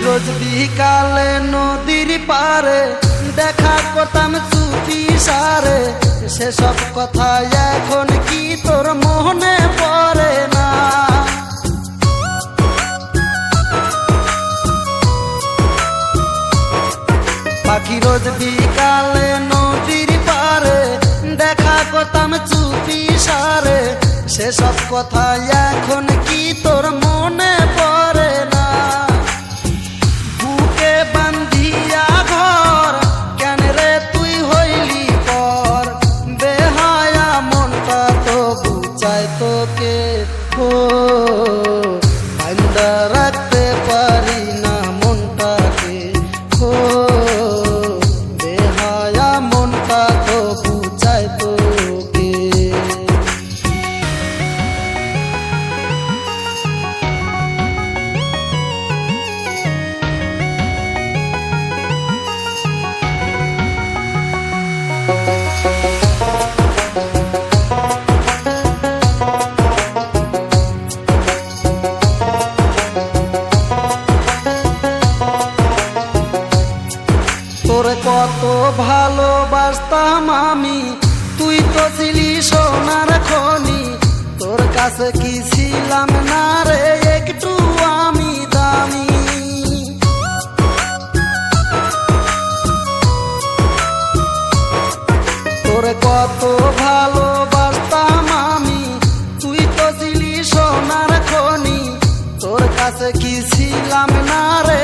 রোজ বিকালে নদীর পারে দেখা করতাম চুপি সারে, সেসব কথা এখন কি তোর মনে পড়ে না? পাখি রোজ বিকালে নদীর পারে দেখা করতাম চুপি সারে, সেসব কথা এখন কি তোর মনে পড়ে না? বুকে বান্ধিয়া ঘর কেন রে তুই হইলি পর, বেহায়া মনটা তো বুঝায় তোকে, ও বান্ধা রাখতে পারি না মনটাকে, ও বেহায়া মনটা তো বুঝায় তোকে। তোরে কত ভালোবাসতাম আমি, তুই তো ছিলি সোনার খনি, তোর কাছে কি ছিলাম না রে একটু আমি দামি? তোরে কত ভালোবাসতাম আমি, তুই তো ছিলি সোনার খনি, তোর কাছে কি ছিলাম না রে